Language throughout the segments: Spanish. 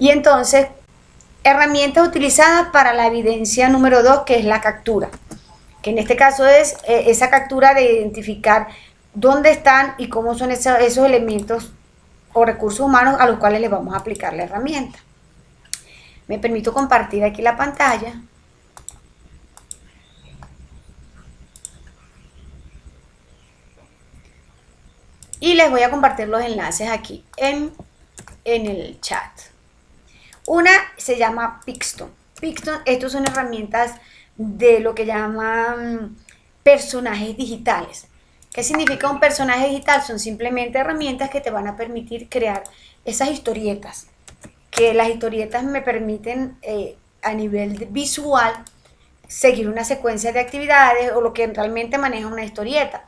Y entonces, herramientas utilizadas para la evidencia número 2, que es la captura, que en este caso es esa captura de identificar dónde están y cómo son esos elementos o recursos humanos a los cuales les vamos a aplicar la herramienta. Me permito compartir aquí la pantalla. Y les voy a compartir los enlaces aquí en el chat. Una se llama Pixton. Pixton, estos son herramientas de lo que llaman personajes digitales. ¿Qué significa un personaje digital? Son simplemente herramientas que te van a permitir crear esas historietas. Que las historietas me permiten a nivel visual seguir una secuencia de actividades o lo que realmente maneja una historieta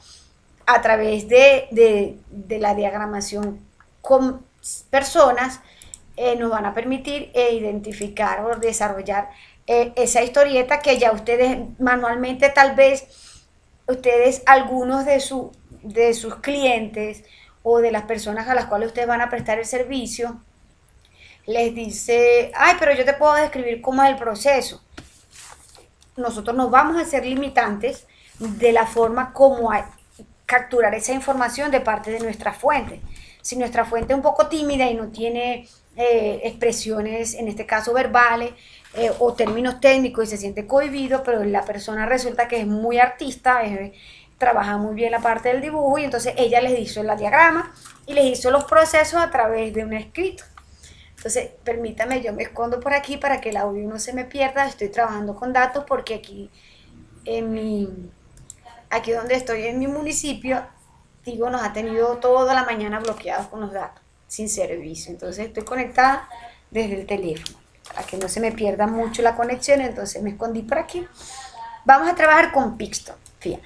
a través de la diagramación con personas. Nos van a permitir identificar o desarrollar esa historieta que ya ustedes manualmente, tal vez ustedes, algunos de sus clientes o de las personas a las cuales ustedes van a prestar el servicio, les dice, ay, pero yo te puedo describir cómo es el proceso. Nosotros nos vamos a hacer limitantes de la forma como capturar esa información de parte de nuestra fuente. Si nuestra fuente es un poco tímida y no tiene expresiones, en este caso verbales, o términos técnicos y se siente cohibido, pero la persona resulta que es muy artista, trabaja muy bien la parte del dibujo, y entonces ella les hizo el diagrama y les hizo los procesos a través de un escrito. Entonces, permítame, yo me escondo por aquí para que el audio no se me pierda. Estoy trabajando con datos porque aquí donde estoy en mi municipio, Tigo nos ha tenido toda la mañana bloqueados con los datos, sin servicio. Entonces estoy conectada desde el teléfono, para que no se me pierda mucho la conexión. Entonces me escondí por aquí. Vamos a trabajar con Pixton. Fíjate,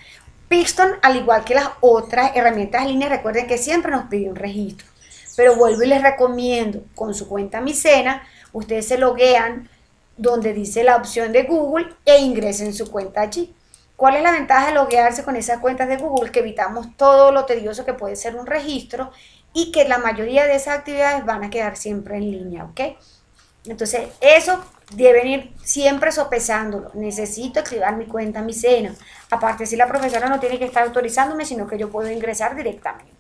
Pixton, al igual que las otras herramientas en línea, recuerden que siempre nos pide un registro. Pero vuelvo y les recomiendo, con su cuenta Micena, ustedes se loguean donde dice la opción de Google e ingresen su cuenta allí. ¿Cuál es la ventaja de loguearse con esas cuentas de Google? Que evitamos todo lo tedioso que puede ser un registro y que la mayoría de esas actividades van a quedar siempre en línea, ¿ok? Entonces, eso deben ir siempre sopesándolo. Necesito activar mi cuenta Micena. Aparte, si la profesora no tiene que estar autorizándome, sino que yo puedo ingresar directamente.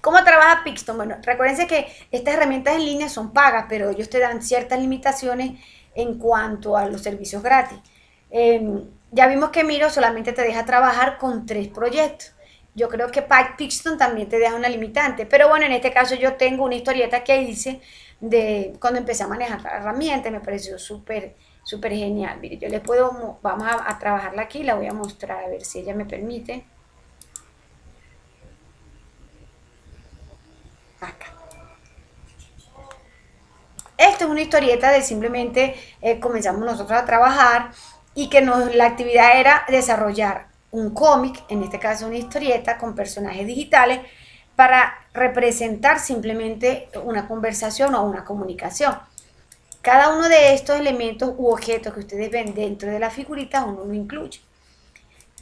¿Cómo trabaja Pixton? Bueno, recuérdense que estas herramientas en línea son pagas, pero ellos te dan ciertas limitaciones en cuanto a los servicios gratis. Ya vimos que Miro solamente te deja trabajar con 3 proyectos. Yo creo que Pixton también te deja una limitante, pero bueno, en este caso yo tengo una historieta que hice de cuando empecé a manejar la herramienta. Me pareció súper genial. Mire, yo les puedo, vamos a trabajarla aquí, la voy a mostrar a ver si ella me permite. Acá. Esto es una historieta de simplemente comenzamos nosotros a trabajar y que la actividad era desarrollar un cómic, en este caso una historieta con personajes digitales, para representar simplemente una conversación o una comunicación. Cada uno de estos elementos u objetos que ustedes ven dentro de la figurita, uno lo incluye.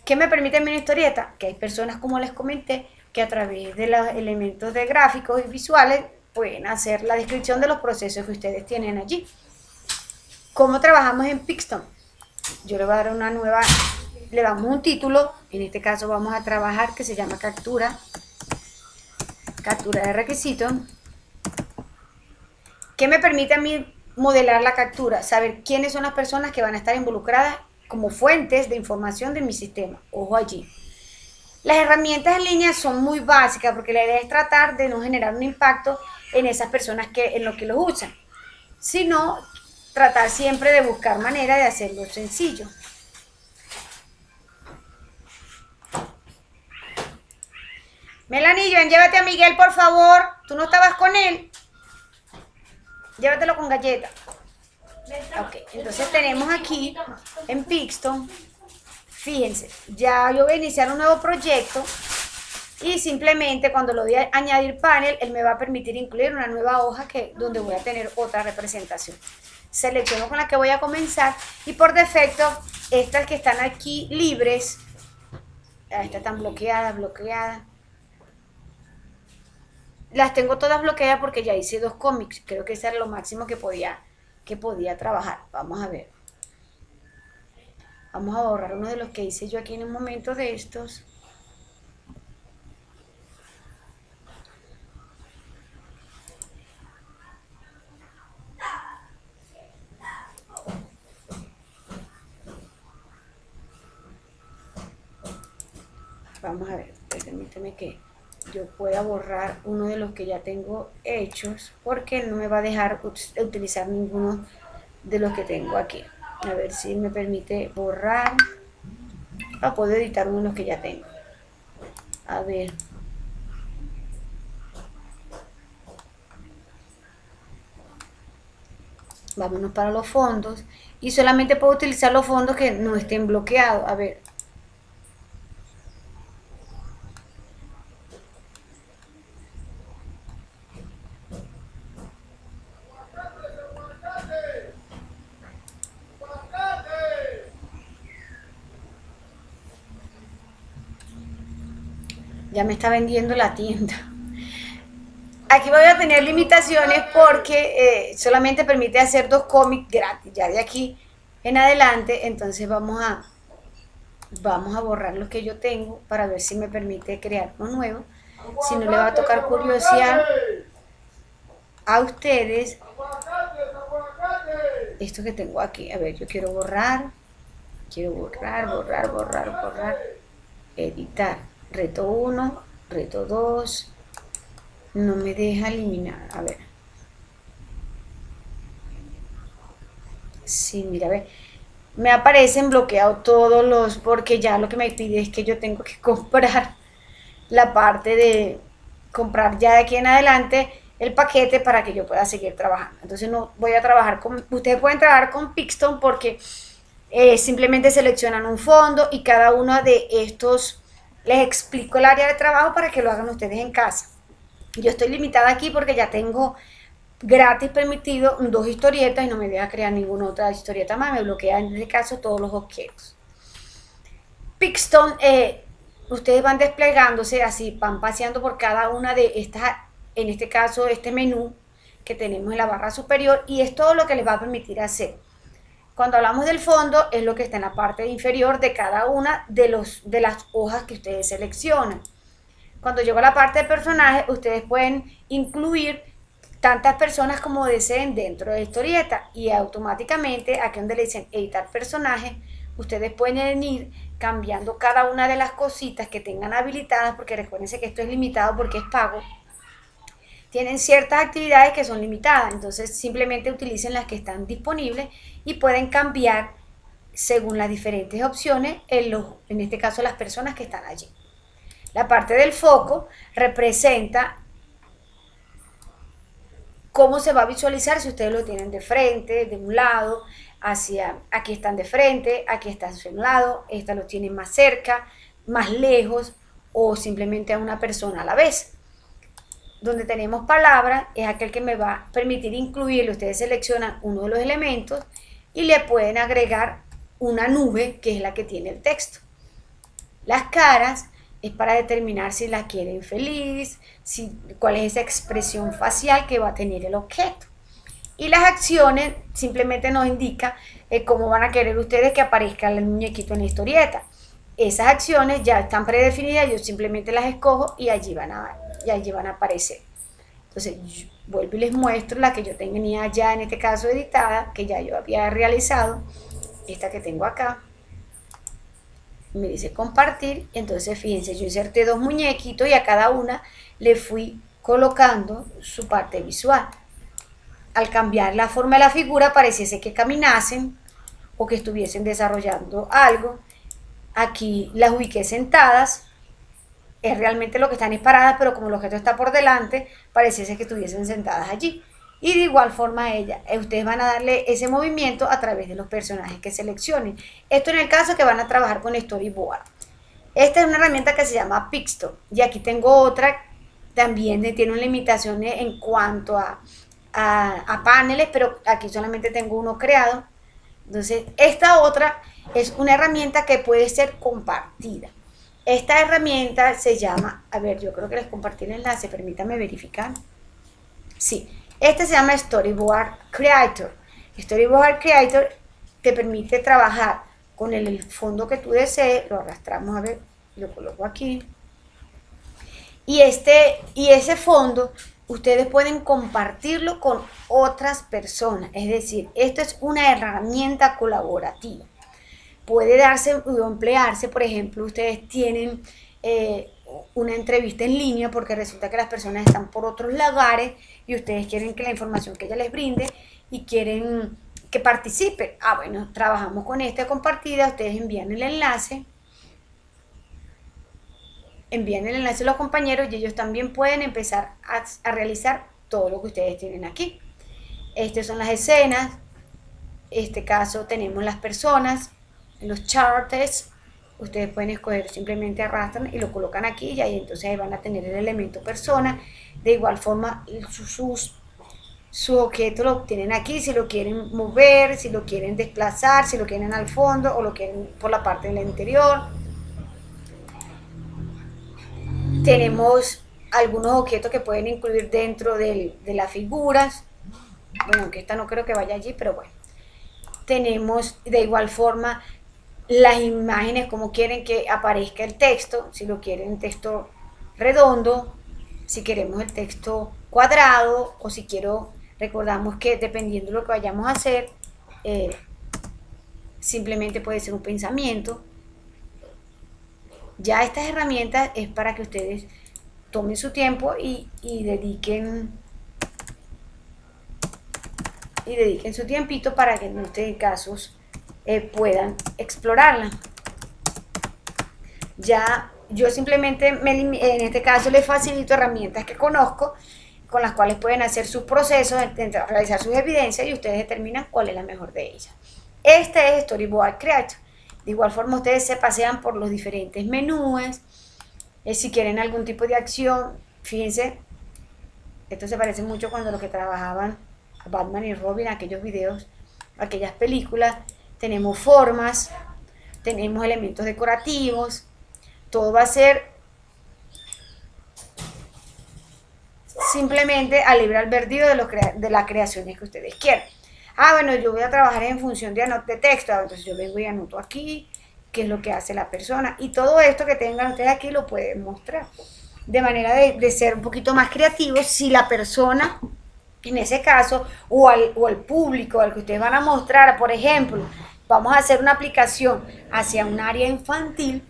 ¿Qué me permite mi historieta? Que hay personas, como les comenté, que a través de los elementos de gráficos y visuales pueden hacer la descripción de los procesos que ustedes tienen allí. ¿Cómo trabajamos en Pixton? Yo le voy a dar una nueva, le damos un título, en este caso vamos a trabajar que se llama captura de requisito. ¿Qué me permite a mí modelar la captura? Saber quiénes son las personas que van a estar involucradas como fuentes de información de mi sistema. Ojo allí. Las herramientas en línea son muy básicas porque la idea es tratar de no generar un impacto en esas personas en lo que los usan, sino tratar siempre de buscar manera de hacerlo sencillo. Melanie, Joan, llévate a Miguel, por favor. Tú no estabas con él. Llévatelo con galleta. Ok, entonces tenemos aquí en Pixton, fíjense, ya yo voy a iniciar un nuevo proyecto y simplemente cuando lo doy a añadir panel, él me va a permitir incluir una nueva hoja donde voy a tener otra representación. Selecciono con la que voy a comenzar y por defecto estas que están aquí libres, estas están bloqueadas. las tengo todas bloqueadas porque ya hice 2 cómics. Creo que eso era lo máximo que podía trabajar. Vamos a ver. Vamos a borrar uno de los que hice yo aquí en un momento de estos. Vamos a ver, permíteme que yo pueda borrar uno de los que ya tengo hechos porque no me va a dejar utilizar ninguno de los que tengo aquí. A ver si me permite borrar para poder editar uno de los que ya tengo. A ver. Vámonos para los fondos y solamente puedo utilizar los fondos que no estén bloqueados. A ver. Ya me está vendiendo la tienda. Aquí voy a tener limitaciones porque solamente permite hacer 2 cómics gratis. Ya de aquí en adelante, entonces vamos a borrar los que yo tengo para ver si me permite crear uno nuevo. Si no, le va a tocar curiosear a ustedes esto que tengo aquí. A ver, yo quiero borrar, borrar, editar. Reto 1, reto 2. No me deja eliminar. A ver. Sí, mira, a ver. Me aparecen bloqueados todos los, porque ya lo que me pide es que yo tengo que comprar la parte de comprar ya de aquí en adelante el paquete para que yo pueda seguir trabajando. Entonces no voy a trabajar con, ustedes pueden trabajar con Pixton porque simplemente seleccionan un fondo y cada uno de estos les explico el área de trabajo para que lo hagan ustedes en casa. Yo estoy limitada aquí porque ya tengo gratis permitido 2 historietas y no me deja crear ninguna otra historieta más, me bloquea en este caso todos los objetos. Pixton, ustedes van desplegándose así, van paseando por cada una de estas, en este caso este menú que tenemos en la barra superior y es todo lo que les va a permitir hacer. Cuando hablamos del fondo es lo que está en la parte inferior de cada una de las hojas que ustedes seleccionan. Cuando llego a la parte de personajes, ustedes pueden incluir tantas personas como deseen dentro de la historieta y automáticamente aquí donde le dicen editar personajes, ustedes pueden ir cambiando cada una de las cositas que tengan habilitadas, porque recuérdense que esto es limitado porque es pago. Tienen ciertas actividades que son limitadas, entonces simplemente utilicen las que están disponibles y pueden cambiar según las diferentes opciones, en este caso las personas que están allí. La parte del foco representa cómo se va a visualizar si ustedes lo tienen de frente, de un lado, aquí están de frente, aquí están hacia un lado, esta lo tienen más cerca, más lejos o simplemente a una persona a la vez. Donde tenemos palabras es aquel que me va a permitir incluirlo. Ustedes seleccionan uno de los elementos y le pueden agregar una nube que es la que tiene el texto. Las caras es para determinar si la quieren feliz, cuál es esa expresión facial que va a tener el objeto. Y las acciones simplemente nos indica cómo van a querer ustedes que aparezca el muñequito en la historieta. Esas acciones ya están predefinidas, yo simplemente las escojo y allí van a aparecer. Entonces vuelvo y les muestro la que yo tenía ya en este caso editada, que ya yo había realizado, esta que tengo acá. Me dice compartir, entonces fíjense, yo inserté 2 muñequitos y a cada una le fui colocando su parte visual. Al cambiar la forma de la figura pareciese que caminasen o que estuviesen desarrollando algo. Aquí las ubiqué sentadas, es realmente lo que están es paradas, pero como el objeto está por delante, pareciese que estuviesen sentadas allí. Y de igual forma ustedes van a darle ese movimiento a través de los personajes que seleccionen. Esto en el caso que van a trabajar con Storyboard. Esta es una herramienta que se llama Pixton. Y aquí tengo otra, también tiene limitaciones en cuanto a paneles, pero aquí solamente tengo uno creado. Entonces, esta otra es una herramienta que puede ser compartida. Esta herramienta se llama, a ver, yo creo que les compartí el enlace, permítanme verificar. Sí, este se llama Storyboard Creator. Storyboard Creator te permite trabajar con el fondo que tú desees, lo arrastramos, a ver, lo coloco aquí. Y ese fondo ustedes pueden compartirlo con otras personas, es decir, esto es una herramienta colaborativa. Puede darse o emplearse, por ejemplo, ustedes tienen una entrevista en línea porque resulta que las personas están por otros lugares y ustedes quieren que la información que ella les brinde y quieren que participe. Ah, bueno, trabajamos con esta compartida, ustedes envían el enlace a los compañeros y ellos también pueden empezar a realizar todo lo que ustedes tienen aquí. Estas son las escenas, en este caso tenemos las personas, los charts, ustedes pueden escoger, simplemente arrastran y lo colocan aquí y ahí entonces ahí van a tener el elemento persona. De igual forma su objeto lo tienen aquí, si lo quieren mover, si lo quieren desplazar, si lo quieren al fondo o lo quieren por la parte del interior. Tenemos algunos objetos que pueden incluir dentro de las figuras. Bueno, aunque esta no creo que vaya allí, pero bueno. Tenemos de igual forma las imágenes, como quieren que aparezca el texto, si lo quieren texto redondo, si queremos el texto cuadrado o si quiero, recordamos que dependiendo de lo que vayamos a hacer, simplemente puede ser un pensamiento. Ya estas herramientas es para que ustedes tomen su tiempo y dediquen su tiempito para que en estos casos puedan explorarla. Ya yo simplemente en este caso les facilito herramientas que conozco con las cuales pueden hacer sus procesos, realizar sus evidencias y ustedes determinan cuál es la mejor de ellas. Este es Storyboard Creator. De igual forma ustedes se pasean por los diferentes menús. Si quieren algún tipo de acción, fíjense, esto se parece mucho cuando los que trabajaban Batman y Robin, aquellos videos, aquellas películas. Tenemos formas, tenemos elementos decorativos, todo va a ser simplemente a libre albedrío de las creaciones que ustedes quieran. Ah, bueno, yo voy a trabajar en función de texto, entonces yo vengo y anoto aquí qué es lo que hace la persona y todo esto que tengan ustedes aquí lo pueden mostrar de manera de ser un poquito más creativos. Si la persona en ese caso o al público al que ustedes van a mostrar, por ejemplo, vamos a hacer una aplicación hacia un área infantil,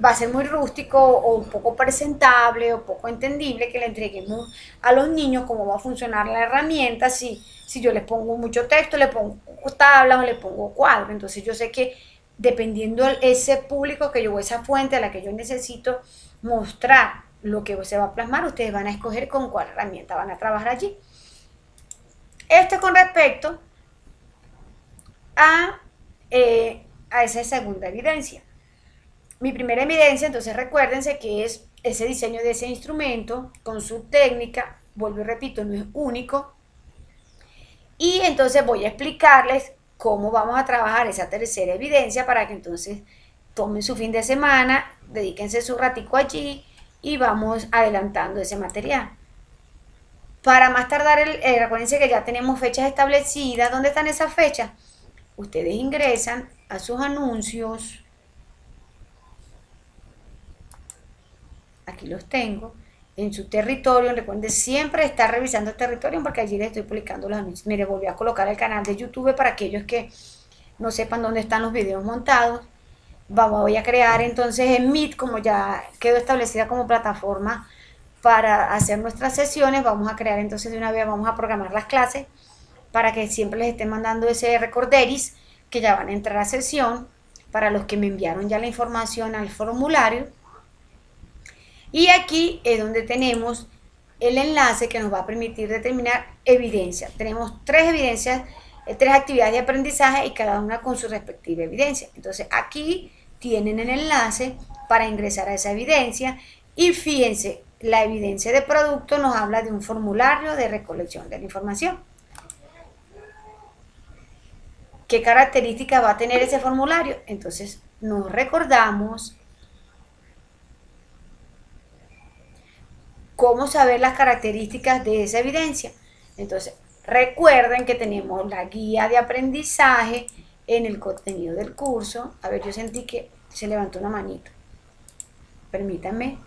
va a ser muy rústico o un poco presentable o poco entendible que le entreguemos a los niños cómo va a funcionar la herramienta si yo les pongo mucho texto, le pongo tablas o le pongo cuadros. Entonces yo sé que dependiendo ese público que yo, esa fuente a la que yo necesito mostrar lo que se va a plasmar, ustedes van a escoger con cuál herramienta van a trabajar allí. Esto con respecto a esa segunda evidencia. Mi primera evidencia, entonces recuérdense que es ese diseño de ese instrumento con su técnica, vuelvo y repito, no es único. Y entonces voy a explicarles cómo vamos a trabajar esa tercera evidencia para que entonces tomen su fin de semana, dedíquense su ratico allí y vamos adelantando ese material. Para más tardar, recuérdense que ya tenemos fechas establecidas. ¿Dónde están esas fechas? Ustedes ingresan a sus anuncios. Aquí los tengo. En su territorio, recuerden siempre estar revisando el territorio porque allí les estoy publicando los anuncios. Mire, volví a colocar el canal de YouTube para aquellos que no sepan dónde están los videos montados. Voy a crear entonces en Meet, como ya quedó establecida como plataforma para hacer nuestras sesiones. Vamos a crear entonces de una vez, vamos a programar las clases para que siempre les esté mandando ese recorderis que ya van a entrar a sesión para los que me enviaron ya la información al formulario. Y aquí es donde tenemos el enlace que nos va a permitir determinar evidencias. Tenemos tres evidencias, tres actividades de aprendizaje y cada una con su respectiva evidencia. Entonces aquí tienen el enlace para ingresar a esa evidencia y fíjense, la evidencia de producto nos habla de un formulario de recolección de la información. ¿Qué características va a tener ese formulario? Entonces nos recordamos cómo saber las características de esa evidencia. Entonces, recuerden que tenemos la guía de aprendizaje en el contenido del curso. A ver, yo sentí que se levantó una manito. Permítanme.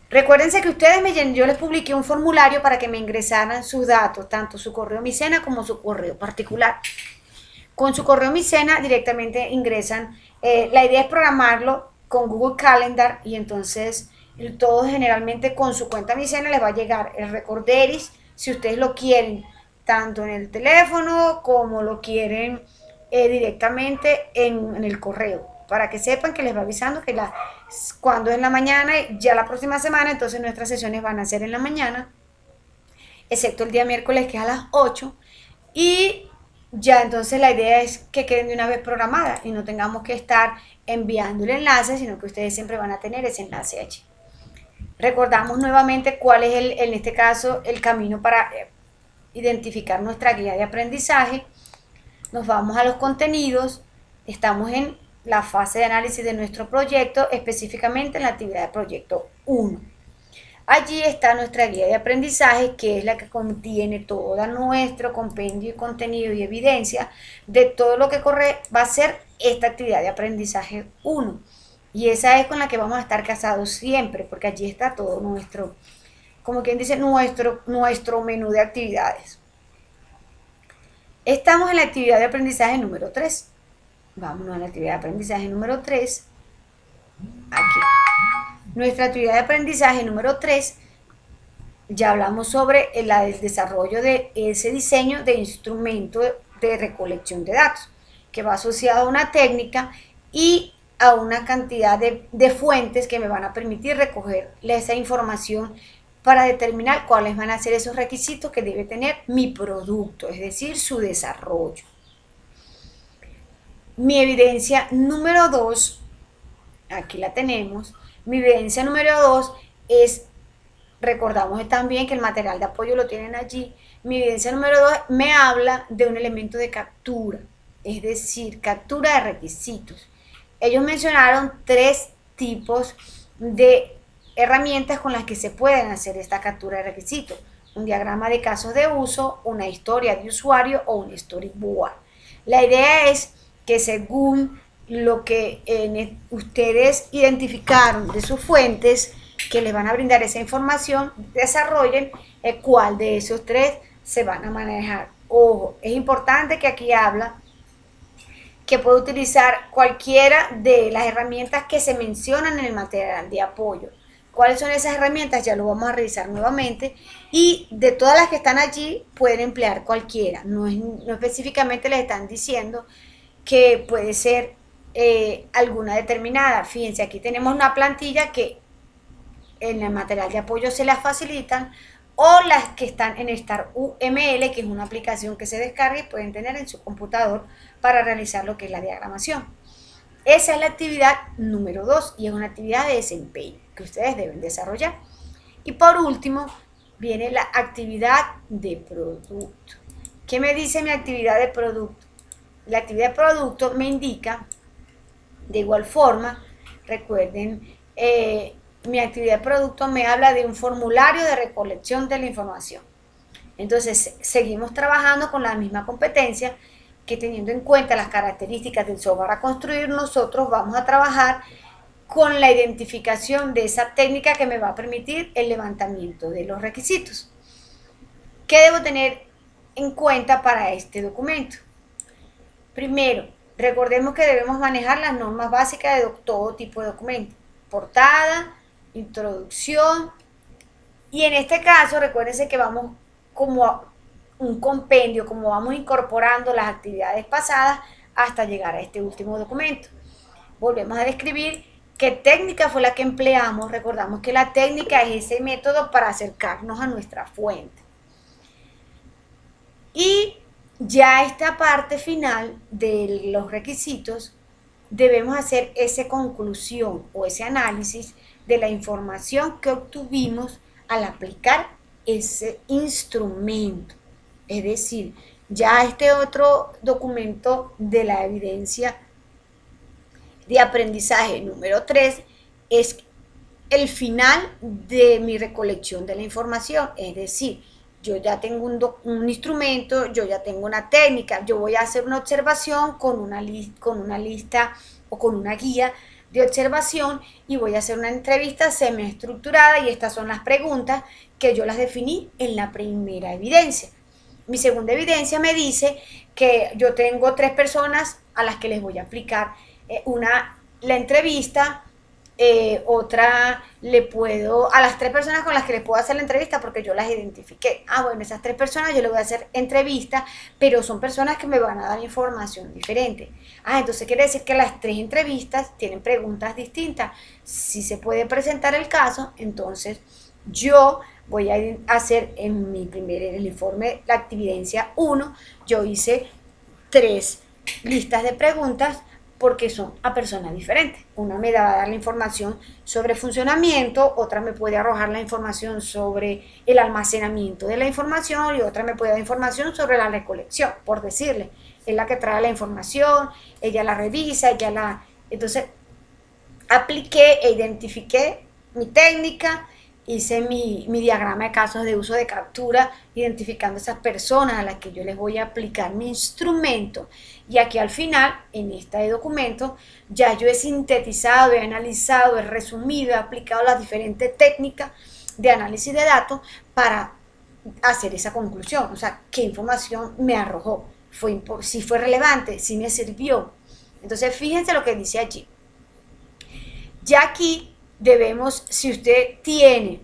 Recuérdense que yo les publiqué un formulario para que me ingresaran sus datos, tanto su correo Micena como su correo particular. Con su correo Micena directamente ingresan. La idea es programarlo con Google Calendar y entonces todos generalmente con su cuenta Micena les va a llegar el recorderis si ustedes lo quieren, tanto en el teléfono como lo quieren directamente en el correo, para que sepan que les va avisando que cuando es en la mañana, ya la próxima semana, entonces nuestras sesiones van a ser en la mañana, excepto el día miércoles que es a las 8, y ya entonces la idea es que queden de una vez programadas y no tengamos que estar enviando el enlace, sino que ustedes siempre van a tener ese enlace allí. Recordamos nuevamente cuál es en este caso el camino para identificar nuestra guía de aprendizaje. Nos vamos a los contenidos, estamos en la fase de análisis de nuestro proyecto, específicamente en la actividad de proyecto 1. Allí está nuestra guía de aprendizaje, que es la que contiene todo nuestro compendio y contenido y evidencia de todo lo que va a ser esta actividad de aprendizaje 1. Y esa es con la que vamos a estar casados siempre, porque allí está todo nuestro, como quien dice, nuestro menú de actividades. Estamos en la actividad de aprendizaje número 3. Vámonos a la actividad de aprendizaje número 3. Aquí. Nuestra actividad de aprendizaje número 3, ya hablamos sobre el desarrollo de ese diseño de instrumento de recolección de datos, que va asociado a una técnica y a una cantidad de fuentes que me van a permitir recoger esa información para determinar cuáles van a ser esos requisitos que debe tener mi producto, es decir, su desarrollo. Mi evidencia número 2, aquí la tenemos. Mi evidencia número 2 es, recordamos también que el material de apoyo lo tienen allí. Mi evidencia número 2 me habla de un elemento de captura, es decir, captura de requisitos. Ellos mencionaron 3 tipos de herramientas con las que se pueden hacer esta captura de requisitos: un diagrama de casos de uso, una historia de usuario o un storyboard. La idea es que según lo que ustedes identificaron de sus fuentes que les van a brindar esa información, desarrollen cuál de esos 3 se van a manejar. Ojo, es importante que aquí habla que puede utilizar cualquiera de las herramientas que se mencionan en el material de apoyo. ¿Cuáles son esas herramientas? Ya lo vamos a revisar nuevamente. Y de todas las que están allí, pueden emplear cualquiera. No específicamente les están diciendo que puede ser alguna determinada. Fíjense, aquí tenemos una plantilla que en el material de apoyo se las facilitan, o las que están en Star UML, que es una aplicación que se descarga y pueden tener en su computador para realizar lo que es la diagramación. Esa es la actividad número 2 y es una actividad de desempeño que ustedes deben desarrollar. Y por último, viene la actividad de producto. ¿Qué me dice mi actividad de producto? La actividad de producto me indica, de igual forma, recuerden, mi actividad de producto me habla de un formulario de recolección de la información. Entonces, seguimos trabajando con la misma competencia, que teniendo en cuenta las características del software a construir, nosotros vamos a trabajar con la identificación de esa técnica que me va a permitir el levantamiento de los requisitos. ¿Qué debo tener en cuenta para este documento? Primero, recordemos que debemos manejar las normas básicas de todo tipo de documento: portada, introducción, y en este caso recuérdense que vamos como a un compendio, como vamos incorporando las actividades pasadas hasta llegar a este último documento. Volvemos a describir qué técnica fue la que empleamos. Recordamos que la técnica es ese método para acercarnos a nuestra fuente. Y ya esta parte final de los requisitos, debemos hacer esa conclusión o ese análisis de la información que obtuvimos al aplicar ese instrumento. Es decir, ya este otro documento de la evidencia de aprendizaje número 3 es el final de mi recolección de la información, es decir, yo ya tengo un instrumento, yo ya tengo una técnica, yo voy a hacer una observación con una lista o con una guía de observación y voy a hacer una entrevista semiestructurada y estas son las preguntas que yo las definí en la primera evidencia. Mi segunda evidencia me dice que yo tengo 3 personas a las que les voy a aplicar la entrevista, otra le puedo, a las 3 personas con las que le puedo hacer la entrevista porque yo las identifiqué. Bueno, esas 3 personas yo le voy a hacer entrevista, pero son personas que me van a dar información diferente. Entonces quiere decir que las 3 entrevistas tienen preguntas distintas. Si se puede presentar el caso, entonces yo voy a hacer en el informe, la actividad 1, yo hice 3 listas de preguntas porque son a personas diferentes. Una me va a dar la información sobre funcionamiento, otra me puede arrojar la información sobre el almacenamiento de la información y otra me puede dar información sobre la recolección, por decirle. Es la que trae la información, ella la revisa, Entonces, apliqué e identifiqué mi técnica, hice mi diagrama de casos de uso de captura, identificando esas personas a las que yo les voy a aplicar mi instrumento. Y aquí al final, en este documento, ya yo he sintetizado, he analizado, he resumido, he aplicado las diferentes técnicas de análisis de datos para hacer esa conclusión. O sea, qué información me arrojó, si fue relevante, si me sirvió. Entonces, fíjense lo que dice allí. Ya aquí debemos, si usted tiene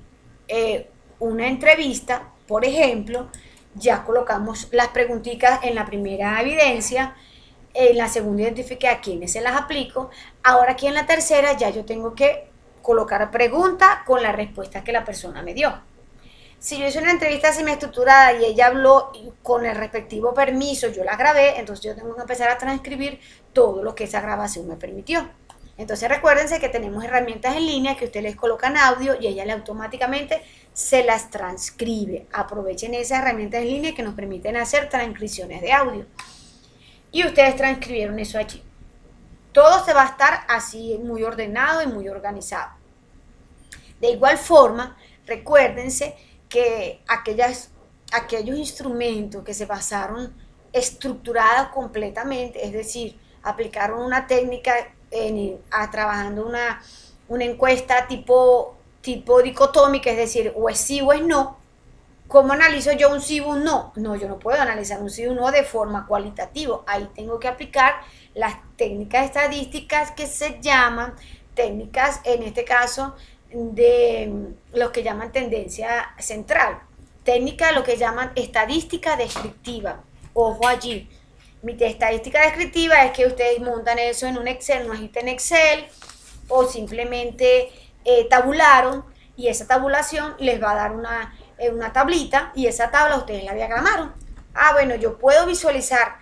una entrevista, por ejemplo, ya colocamos las preguntitas en la primera evidencia, en la segunda identifiqué a quiénes se las aplico, ahora aquí en la tercera ya yo tengo que colocar pregunta con la respuesta que la persona me dio. Si yo hice una entrevista semiestructurada y ella habló con el respectivo permiso, yo la grabé, entonces yo tengo que empezar a transcribir todo lo que esa grabación me permitió. Entonces recuérdense que tenemos herramientas en línea que ustedes les colocan audio y ella automáticamente se las transcribe. Aprovechen esas herramientas en línea que nos permiten hacer transcripciones de audio. Y ustedes transcribieron eso allí. Todo se va a estar así muy ordenado y muy organizado. De igual forma, recuérdense que aquellos instrumentos que se basaron estructurados completamente, es decir, aplicaron una técnica trabajando una encuesta tipo dicotómica, es decir, o es sí o es no. ¿Cómo analizo yo un sí o un no? No, yo no puedo analizar un sí o un no de forma cualitativa. Ahí tengo que aplicar las técnicas estadísticas que se llaman técnicas, en este caso, de lo que llaman tendencia central. Técnica de lo que llaman estadística descriptiva. Ojo allí. Mi estadística descriptiva es que ustedes montan eso en un Excel, una hojita en Excel, o simplemente tabularon, y esa tabulación les va a dar una tablita, y esa tabla ustedes la diagramaron. Bueno, yo puedo visualizar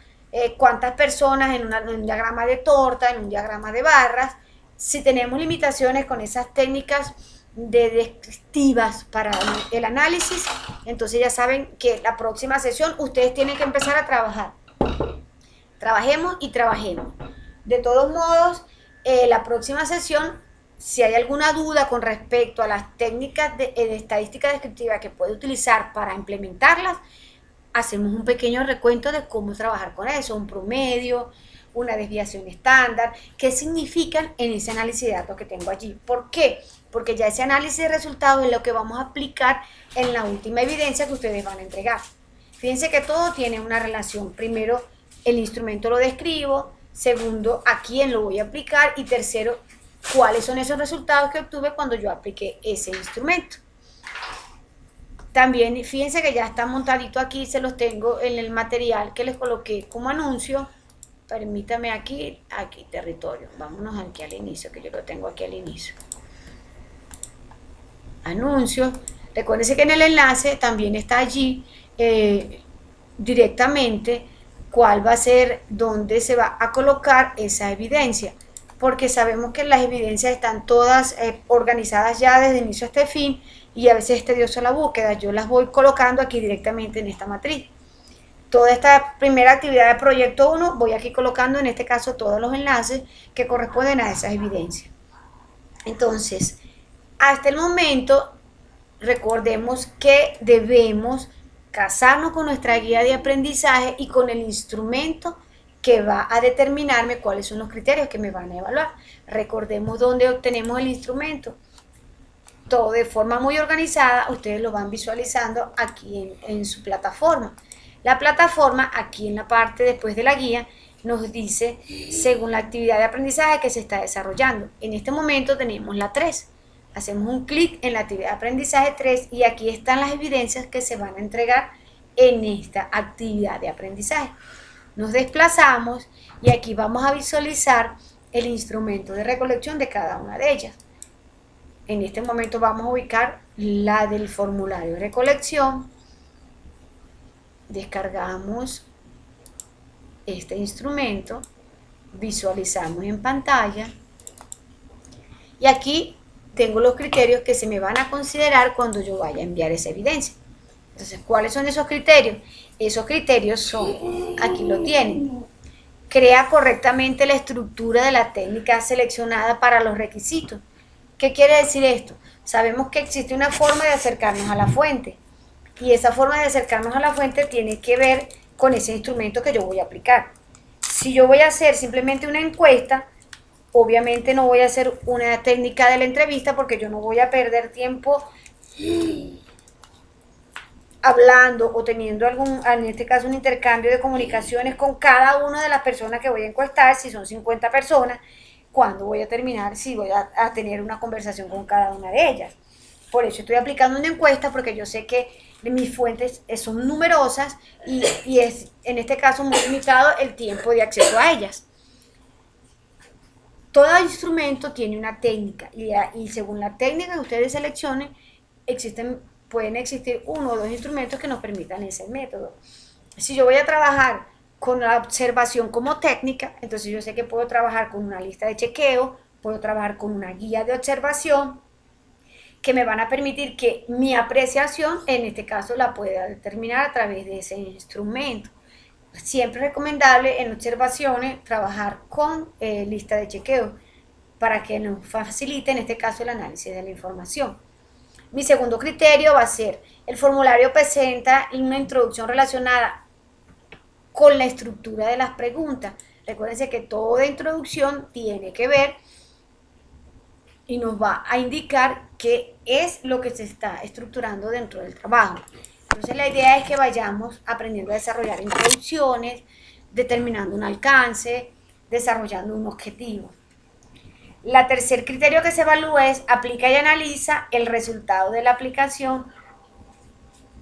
cuántas personas en un diagrama de torta, en un diagrama de barras. Si tenemos limitaciones con esas técnicas descriptivas para el análisis, entonces ya saben que la próxima sesión ustedes tienen que empezar a trabajar. Trabajemos y trabajemos. De todos modos, la próxima sesión, si hay alguna duda con respecto a las técnicas de estadística descriptiva que puede utilizar para implementarlas, hacemos un pequeño recuento de cómo trabajar con eso, un promedio, una desviación estándar, qué significan en ese análisis de datos que tengo allí. ¿Por qué? Porque ya ese análisis de resultados es lo que vamos a aplicar en la última evidencia que ustedes van a entregar. Fíjense que todo tiene una relación. Primero, el instrumento lo describo. Segundo, a quién lo voy a aplicar. Y tercero, cuáles son esos resultados que obtuve cuando yo apliqué ese instrumento. También fíjense que ya está montadito aquí, se los tengo en el material que les coloqué como anuncio. Permítame aquí territorio. Vámonos aquí al inicio, que yo lo tengo aquí al inicio. Anuncios. Recuérdense que en el enlace también está allí directamente cuál va a ser, dónde se va a colocar esa evidencia, porque sabemos que las evidencias están todas organizadas ya desde inicio hasta fin, y a veces es tedioso la búsqueda. Yo las voy colocando aquí directamente en esta matriz. Toda esta primera actividad de proyecto 1, voy aquí colocando en este caso todos los enlaces que corresponden a esas evidencias. Entonces, hasta el momento, recordemos que debemos casarnos con nuestra guía de aprendizaje y con el instrumento que va a determinarme cuáles son los criterios que me van a evaluar. Recordemos dónde obtenemos el instrumento. Todo de forma muy organizada, ustedes lo van visualizando aquí en su plataforma. La plataforma, aquí en la parte después de la guía, nos dice según la actividad de aprendizaje que se está desarrollando. En este momento tenemos la 3. Hacemos un clic en la actividad de aprendizaje 3 y aquí están las evidencias que se van a entregar en esta actividad de aprendizaje. Nos desplazamos y aquí vamos a visualizar el instrumento de recolección de cada una de ellas. En este momento vamos a ubicar la del formulario de recolección. Descargamos este instrumento, visualizamos en pantalla y aquí tengo los criterios que se me van a considerar cuando yo vaya a enviar esa evidencia. Entonces, ¿cuáles son esos criterios? Esos criterios son, aquí lo tienen, crea correctamente la estructura de la técnica seleccionada para los requisitos. ¿Qué quiere decir esto? Sabemos que existe una forma de acercarnos a la fuente y esa forma de acercarnos a la fuente tiene que ver con ese instrumento que yo voy a aplicar. Si yo voy a hacer simplemente una encuesta, obviamente no voy a hacer una técnica de la entrevista porque yo no voy a perder tiempo hablando o teniendo en este caso un intercambio de comunicaciones con cada una de las personas que voy a encuestar, si son 50 personas, cuándo voy a terminar, si voy a tener una conversación con cada una de ellas. Por eso estoy aplicando una encuesta, porque yo sé que mis fuentes son numerosas y es en este caso muy limitado el tiempo de acceso a ellas. Todo instrumento tiene una técnica y según la técnica que ustedes seleccionen, pueden existir uno o dos instrumentos que nos permitan ese método. Si yo voy a trabajar con la observación como técnica, entonces yo sé que puedo trabajar con una lista de chequeo, puedo trabajar con una guía de observación, que me van a permitir que mi apreciación, en este caso, la pueda determinar a través de ese instrumento. Siempre es recomendable en observaciones trabajar con lista de chequeo para que nos facilite, en este caso, el análisis de la información. Mi segundo criterio va a ser, el formulario presenta una introducción relacionada con la estructura de las preguntas. Recuérdense que toda introducción tiene que ver y nos va a indicar qué es lo que se está estructurando dentro del trabajo. Entonces la idea es que vayamos aprendiendo a desarrollar introducciones, determinando un alcance, desarrollando un objetivo. La tercer criterio que se evalúa es aplica y analiza el resultado de la aplicación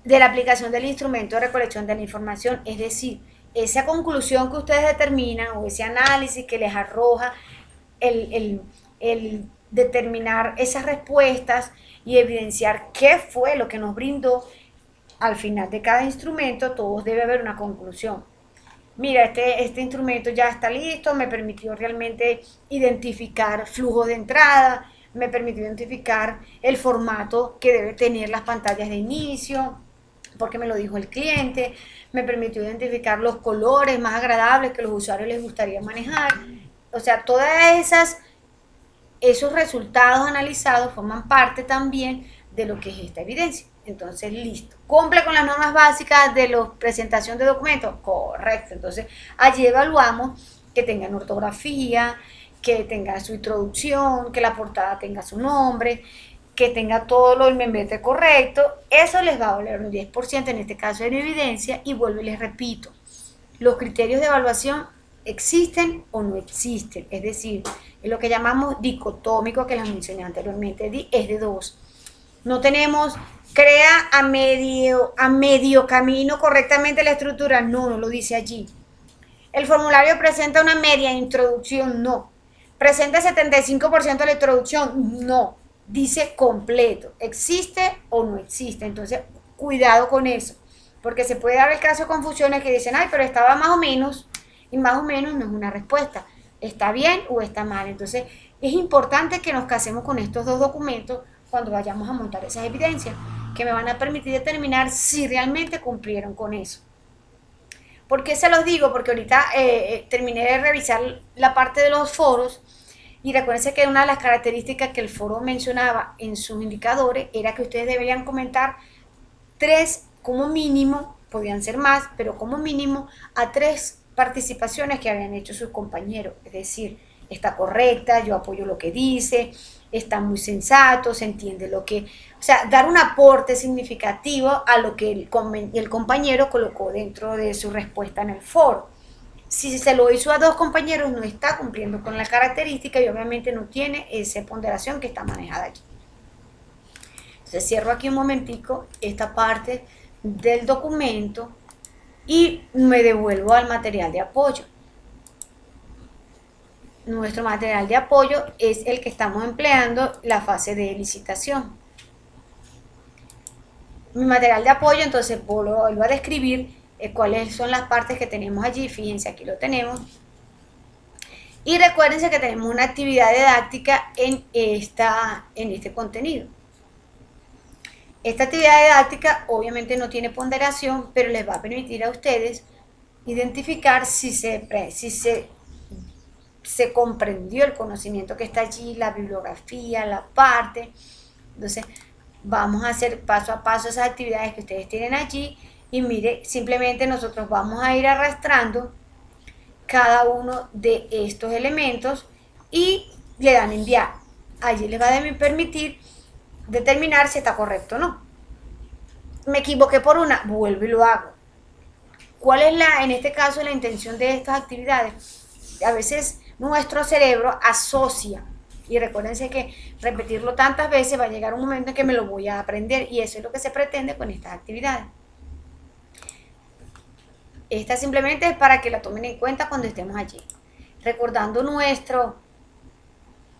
del instrumento de recolección de la información, es decir, esa conclusión que ustedes determinan o ese análisis que les arroja el determinar esas respuestas y evidenciar qué fue lo que nos brindó al final de cada instrumento. Todos debe haber una conclusión. Mira, este instrumento ya está listo, me permitió realmente identificar flujo de entrada, me permitió identificar el formato que debe tener las pantallas de inicio, porque me lo dijo el cliente, me permitió identificar los colores más agradables que los usuarios les gustaría manejar. O sea, esos resultados analizados forman parte también de lo que es esta evidencia. Entonces, listo. ¿Cumple con las normas básicas de la presentación de documentos? Correcto. Entonces, allí evaluamos que tengan ortografía, que tenga su introducción, que la portada tenga su nombre, que tenga todo lo del membrete correcto. Eso les va a valer un 10% en este caso de evidencia. Y vuelvo y les repito, los criterios de evaluación existen o no existen. Es decir, es lo que llamamos dicotómico, que les mencioné anteriormente, es de dos. No tenemos crea a medio camino correctamente la estructura, no lo dice allí. El formulario presenta una media introducción, no. Presenta 75% de la introducción, no. Dice completo, ¿existe o no existe? Entonces, cuidado con eso, porque se puede dar el caso de confusiones que dicen, ay, pero estaba más o menos, y más o menos no es una respuesta. ¿Está bien o está mal? Entonces, es importante que nos casemos con estos dos documentos cuando vayamos a montar esas evidencias, que me van a permitir determinar si realmente cumplieron con eso. ¿Por qué se los digo? Porque ahorita terminé de revisar la parte de los foros Y recuérdense que una de las características que el foro mencionaba en sus indicadores era que ustedes deberían comentar 3 como mínimo, podían ser más, pero como mínimo a 3 participaciones que habían hecho sus compañeros. Es decir, está correcta, yo apoyo lo que dice, está muy sensato, se entiende lo que... O sea, dar un aporte significativo a lo que el compañero colocó dentro de su respuesta en el foro. Si se lo hizo a 2 compañeros, no está cumpliendo con la característica y obviamente no tiene esa ponderación que está manejada aquí. Entonces cierro aquí un momentico esta parte del documento y me devuelvo al material de apoyo. Nuestro material de apoyo es el que estamos empleando la fase de licitación. Mi material de apoyo, entonces vuelvo a describir cuáles son las partes que tenemos allí. Fíjense, aquí lo tenemos. Y recuérdense que tenemos una actividad didáctica en este contenido. Esta actividad didáctica obviamente no tiene ponderación, pero les va a permitir a ustedes identificar si se comprendió el conocimiento que está allí, la bibliografía, la parte. Entonces, vamos a hacer paso a paso esas actividades que ustedes tienen allí y mire, simplemente nosotros vamos a ir arrastrando cada uno de estos elementos y le dan enviar. Allí les va a permitir determinar si está correcto o no. Me equivoqué por una, vuelvo y lo hago. ¿Cuál es en este caso, la intención de estas actividades? A veces nuestro cerebro asocia, y recuérdense que repetirlo tantas veces va a llegar un momento en que me lo voy a aprender, y eso es lo que se pretende con estas actividades. Esta simplemente es para que la tomen en cuenta cuando estemos allí. Recordando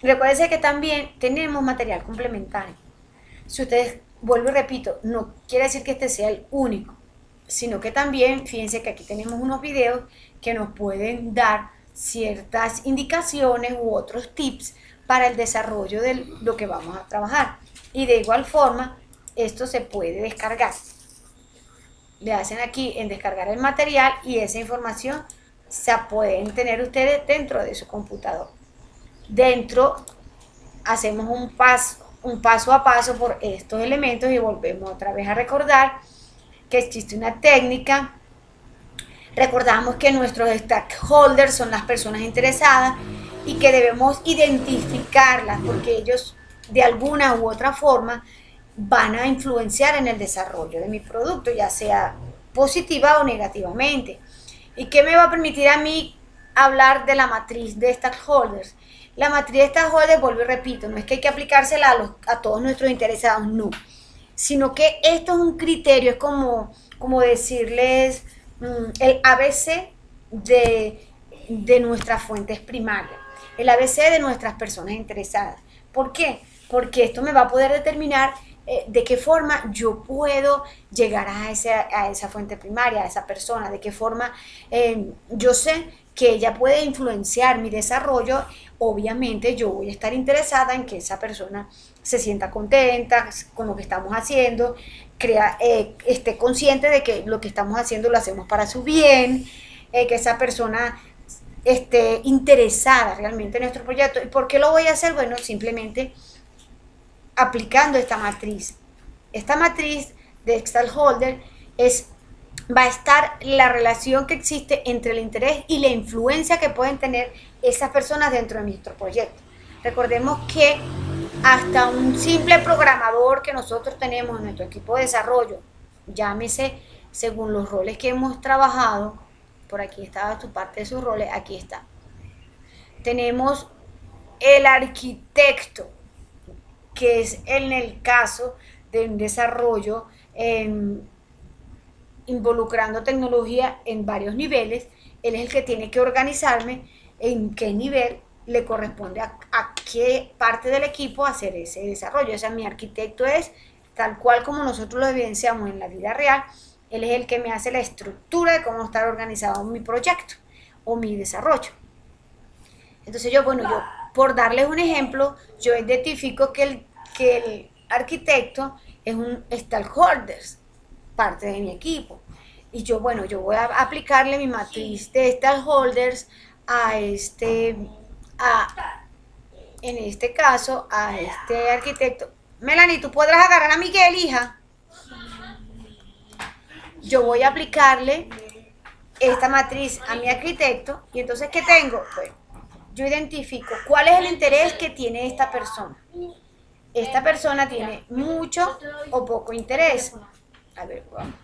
recuérdense que también tenemos material complementario. Si ustedes, vuelvo y repito, no quiere decir que este sea el único, sino que también, fíjense que aquí tenemos unos videos que nos pueden dar ciertas indicaciones u otros tips para el desarrollo de lo que vamos a trabajar. Y de igual forma, esto se puede descargar. Le hacen aquí en descargar el material y esa información se pueden tener ustedes dentro de su computador. Dentro hacemos un paso a paso por estos elementos y volvemos otra vez a recordar que existe una técnica. Recordamos que nuestros stakeholders son las personas interesadas y que debemos identificarlas porque ellos de alguna u otra forma van a influenciar en el desarrollo de mi producto, ya sea positiva o negativamente. ¿Y qué me va a permitir a mí hablar de la matriz de stakeholders? La matriz de stakeholders, vuelvo y repito, no es que hay que aplicársela a todos nuestros interesados, no, sino que esto es un criterio, es como decirles el ABC de nuestras fuentes primarias, el ABC de nuestras personas interesadas. ¿Por qué? Porque esto me va a poder determinar de qué forma yo puedo llegar a esa fuente primaria, a esa persona, de qué forma yo sé que ella puede influenciar mi desarrollo. Obviamente yo voy a estar interesada en que esa persona se sienta contenta con lo que estamos haciendo, esté consciente de que lo que estamos haciendo lo hacemos para su bien, que esa persona esté interesada realmente en nuestro proyecto. ¿Y por qué lo voy a hacer? Bueno, simplemente aplicando esta matriz. Esta matriz de stakeholder va a estar la relación que existe entre el interés y la influencia que pueden tener esas personas dentro de nuestro proyecto. Recordemos que hasta un simple programador que nosotros tenemos en nuestro equipo de desarrollo, llámese según los roles que hemos trabajado, por aquí estaba tu parte de sus roles, aquí está. Tenemos el arquitecto, que es en el caso de un desarrollo involucrando tecnología en varios niveles. Él es el que tiene que organizarme en qué nivel le corresponde a qué parte del equipo hacer ese desarrollo. O sea, mi arquitecto es tal cual como nosotros lo evidenciamos en la vida real. Él es el que me hace la estructura de cómo estar organizado mi proyecto o mi desarrollo. Entonces yo por darles un ejemplo, yo identifico que el arquitecto es un stakeholder, parte de mi equipo. Y yo voy a aplicarle mi matriz de stakeholders a en este caso, a este arquitecto, Melanie, ¿tú podrás agarrar a Miguel, hija? Yo voy a aplicarle esta matriz a mi arquitecto y entonces, ¿qué tengo? Pues yo identifico cuál es el interés que tiene esta persona. Esta persona tiene mucho o poco interés. A ver, vamos.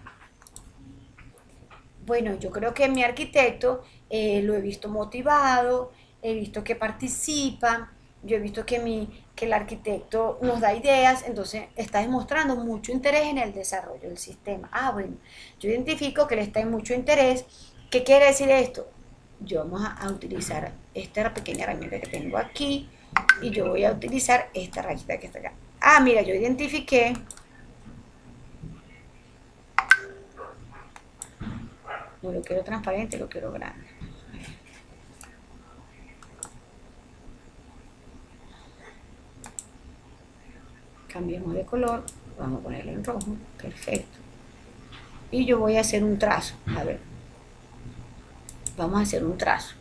Bueno, yo creo que mi arquitecto lo he visto motivado, he visto que participa, yo he visto que el arquitecto nos da ideas, entonces está demostrando mucho interés en el desarrollo del sistema. Ah, bueno, yo identifico que le está en mucho interés. ¿Qué quiere decir esto? Yo vamos a utilizar esta pequeña herramienta que tengo aquí y yo voy a utilizar esta rayita que está acá. Ah, mira, yo identifiqué. No lo quiero transparente, lo quiero grande. Cambiemos de color, vamos a ponerlo en rojo, perfecto. Y yo voy a hacer un trazo, a ver, vamos a hacer un trazo.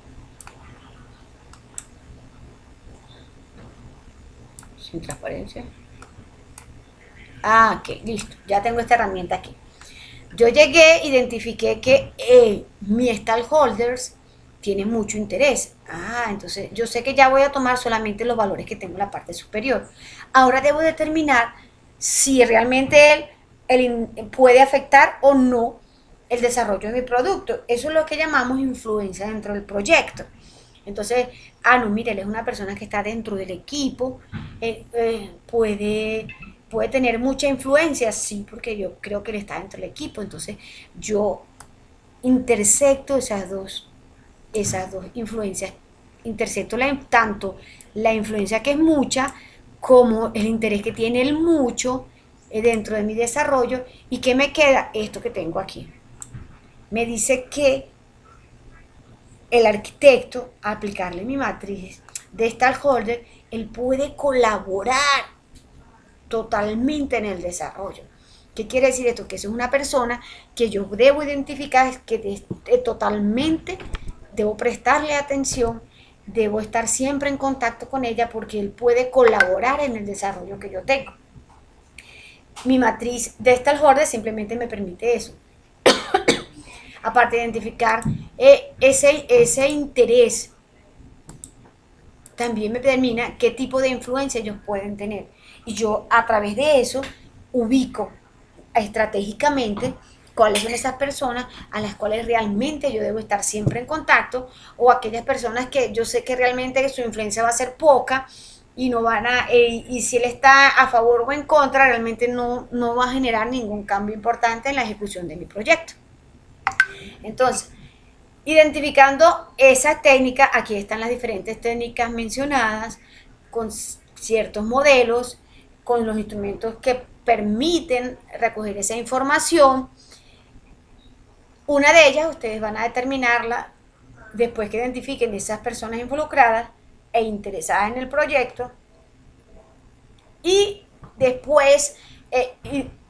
Sin transparencia. Ah, ok, listo, ya tengo esta herramienta aquí. Yo llegué, identifiqué que mi stakeholders tiene mucho interés. Ah, entonces yo sé que ya voy a tomar solamente los valores que tengo en la parte superior. Ahora debo determinar si realmente él puede afectar o no el desarrollo de mi producto. Eso es lo que llamamos influencia dentro del proyecto. Entonces, no, mire, él es una persona que está dentro del equipo, puede tener mucha influencia, sí, porque yo creo que él está dentro del equipo. Entonces, yo intersecto esas dos influencias, intersecto tanto la influencia que es mucha como el interés que tiene el mucho dentro de mi desarrollo. ¿Y qué me queda? Esto que tengo aquí. Me dice que el arquitecto, a aplicarle mi matriz de stakeholder, él puede colaborar totalmente en el desarrollo. ¿Qué quiere decir esto? Que es una persona que yo debo identificar, que totalmente debo prestarle atención, debo estar siempre en contacto con ella porque él puede colaborar en el desarrollo que yo tengo. Mi matriz de stakeholder simplemente me permite eso. Aparte de identificar ese interés, también me determina qué tipo de influencia ellos pueden tener. Y yo a través de eso ubico estratégicamente cuáles son esas personas a las cuales realmente yo debo estar siempre en contacto, o aquellas personas que yo sé que realmente su influencia va a ser poca y no van a, y si él está a favor o en contra, realmente no va a generar ningún cambio importante en la ejecución de mi proyecto. Entonces, identificando esa técnica, aquí están las diferentes técnicas mencionadas, con ciertos modelos, con los instrumentos que permiten recoger esa información. Una de ellas ustedes van a determinarla después que identifiquen esas personas involucradas e interesadas en el proyecto, y después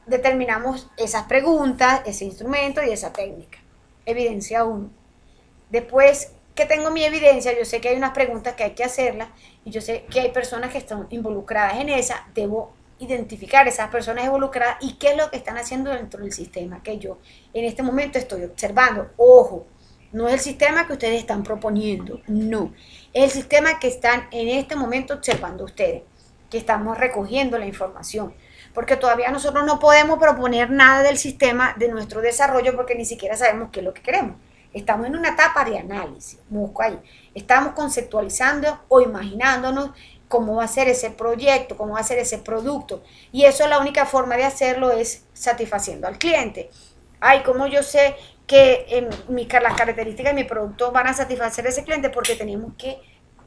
determinamos esas preguntas, ese instrumento y esa técnica. Evidencia 1. Después que tengo mi evidencia, yo sé que hay unas preguntas que hay que hacerlas y yo sé que hay personas que están involucradas en esa. Debo identificar esas personas involucradas y qué es lo que están haciendo dentro del sistema que yo en este momento estoy observando. Ojo, no es el sistema que ustedes están proponiendo, no. Es el sistema que están en este momento observando ustedes, que estamos recogiendo la información. Porque todavía nosotros no podemos proponer nada del sistema de nuestro desarrollo porque ni siquiera sabemos qué es lo que queremos. Estamos en una etapa de análisis, busco ahí. Estamos conceptualizando o imaginándonos cómo va a ser ese proyecto, cómo va a ser ese producto. Y eso, la única forma de hacerlo es satisfaciendo al cliente. Ay, ¿cómo yo sé que las características de mi producto van a satisfacer a ese cliente? Porque tenemos que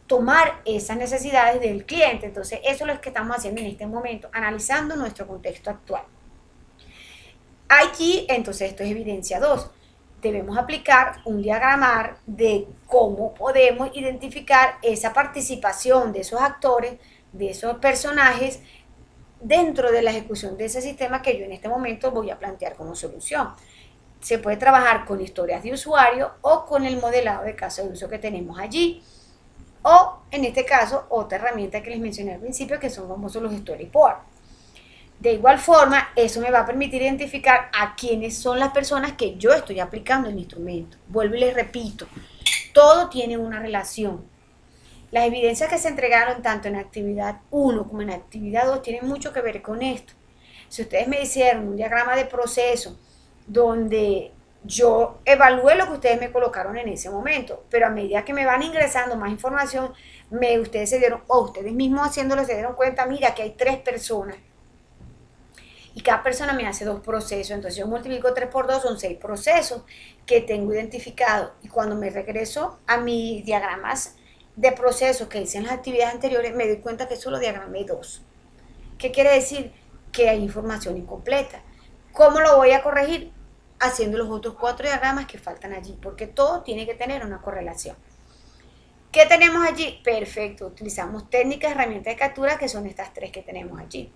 tomar esas necesidades del cliente. Entonces, eso es lo que estamos haciendo en este momento, analizando nuestro contexto actual. Aquí, entonces, esto es evidencia 2. Debemos aplicar un diagramar de cómo podemos identificar esa participación de esos actores, de esos personajes, dentro de la ejecución de ese sistema que yo en este momento voy a plantear como solución. Se puede trabajar con historias de usuario o con el modelado de caso de uso que tenemos allí. O en este caso, otra herramienta que les mencioné al principio, que son famosos los storyboard. De igual forma, eso me va a permitir identificar a quiénes son las personas que yo estoy aplicando el instrumento. Vuelvo y les repito, todo tiene una relación. Las evidencias que se entregaron tanto en actividad 1 como en actividad 2 tienen mucho que ver con esto. Si ustedes me hicieron un diagrama de proceso donde yo evalué lo que ustedes me colocaron en ese momento, pero a medida que me van ingresando más información, ustedes se dieron, o ustedes mismos haciéndolo se dieron cuenta, mira que hay 3 personas y cada persona me hace 2 procesos, entonces yo multiplico 3 por 2, son 6 procesos que tengo identificados, y cuando me regreso a mis diagramas de procesos que hice en las actividades anteriores, me doy cuenta que solo diagramé 2. ¿Qué quiere decir? Que hay información incompleta. ¿Cómo lo voy a corregir? Haciendo los otros 4 diagramas que faltan allí, porque todo tiene que tener una correlación. ¿Qué tenemos allí? Perfecto, utilizamos técnicas, herramientas de captura, que son estas 3 que tenemos allí.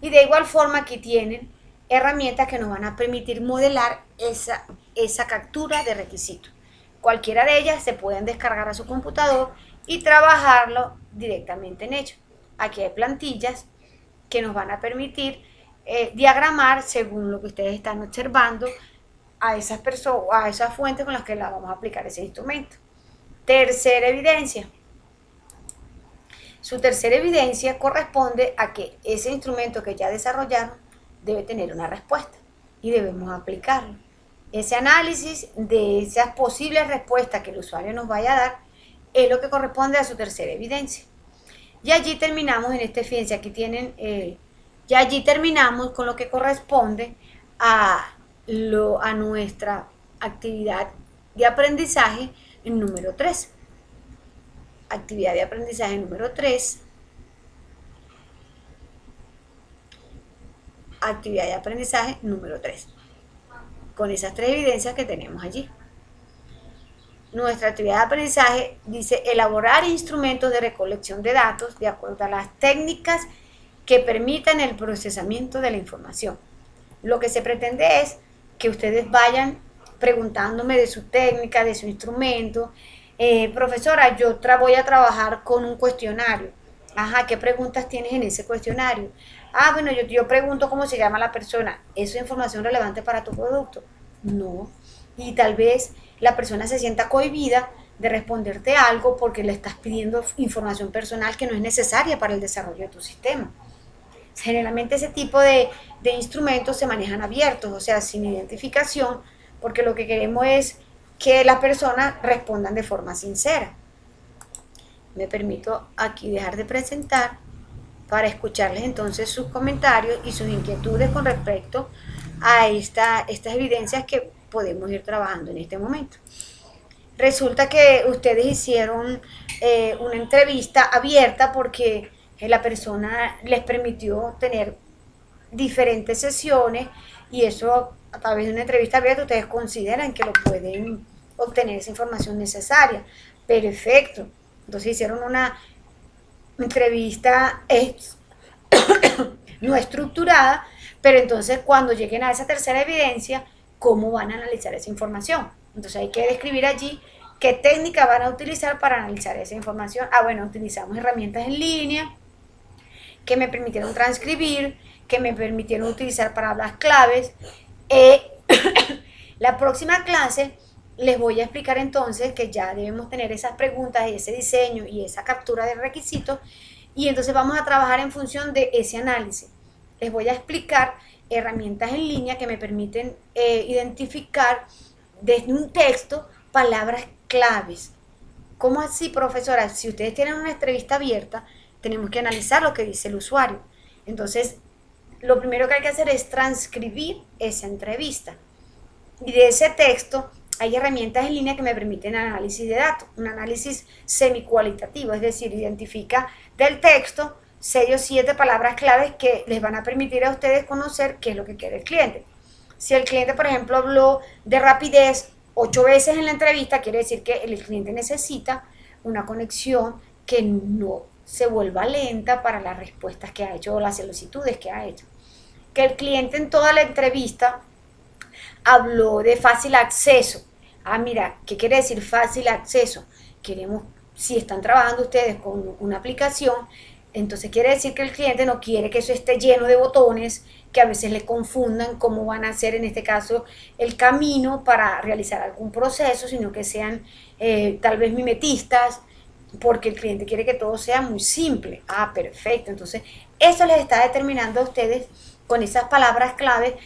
Y de igual forma aquí tienen herramientas que nos van a permitir modelar esa captura de requisitos. Cualquiera de ellas se pueden descargar a su computador y trabajarlo directamente en ello. Aquí hay plantillas que nos van a permitir diagramar según lo que ustedes están observando a esas personas, a esas fuentes con las que la vamos a aplicar ese instrumento. Tercera evidencia. Su tercera evidencia corresponde a que ese instrumento que ya desarrollaron debe tener una respuesta y debemos aplicarlo. Ese análisis de esas posibles respuestas que el usuario nos vaya a dar es lo que corresponde a su tercera evidencia. Y allí terminamos en esta evidencia. Aquí tienen, y allí terminamos con lo que corresponde a nuestra actividad de aprendizaje número 3. Actividad de aprendizaje número 3. Actividad de aprendizaje número 3. Con esas 3 evidencias que tenemos allí. Nuestra actividad de aprendizaje dice elaborar instrumentos de recolección de datos de acuerdo a las técnicas que permitan el procesamiento de la información. Lo que se pretende es que ustedes vayan preguntándome de su técnica, de su instrumento. Profesora, yo voy a trabajar con un cuestionario. Ajá, ¿qué preguntas tienes en ese cuestionario? Ah, bueno, yo pregunto cómo se llama la persona. ¿Eso es información relevante para tu producto? No. Y tal vez la persona se sienta cohibida de responderte algo porque le estás pidiendo información personal que no es necesaria para el desarrollo de tu sistema. Generalmente ese tipo de instrumentos se manejan abiertos, o sea, sin identificación, porque lo que queremos es que las personas respondan de forma sincera. Me permito aquí dejar de presentar para escucharles entonces sus comentarios y sus inquietudes con respecto a estas evidencias que podemos ir trabajando en este momento. Resulta que ustedes hicieron una entrevista abierta porque la persona les permitió tener diferentes sesiones y eso a través de una entrevista abierta ustedes consideran que lo pueden obtener esa información necesaria. Perfecto. Entonces hicieron una entrevista no estructurada, pero entonces cuando lleguen a esa tercera evidencia, ¿cómo van a analizar esa información? Entonces hay que describir allí qué técnica van a utilizar para analizar esa información. Ah, bueno, utilizamos herramientas en línea que me permitieron transcribir, que me permitieron utilizar palabras claves. La próxima clase les voy a explicar entonces que ya debemos tener esas preguntas y ese diseño y esa captura de requisitos y entonces vamos a trabajar en función de ese análisis. Les voy a explicar herramientas en línea que me permiten identificar desde un texto palabras claves. ¿Cómo así, profesora? Si ustedes tienen una entrevista abierta, tenemos que analizar lo que dice el usuario. Entonces, lo primero que hay que hacer es transcribir esa entrevista. Y de ese texto hay herramientas en línea que me permiten análisis de datos, un análisis semicualitativo, es decir, identifica del texto 6 o 7 palabras claves que les van a permitir a ustedes conocer qué es lo que quiere el cliente. Si el cliente, por ejemplo, habló de rapidez 8 veces en la entrevista, quiere decir que el cliente necesita una conexión que no se vuelva lenta para las respuestas que ha hecho o las solicitudes que ha hecho. Que el cliente en toda la entrevista habló de fácil acceso. Ah, mira, ¿qué quiere decir fácil acceso? Queremos si están trabajando ustedes con una aplicación, entonces quiere decir que el cliente no quiere que eso esté lleno de botones, que a veces le confundan cómo van a hacer en este caso el camino para realizar algún proceso, sino que sean tal vez mimetistas, porque el cliente quiere que todo sea muy simple. Ah, perfecto. Entonces, eso les está determinando a ustedes con esas palabras clave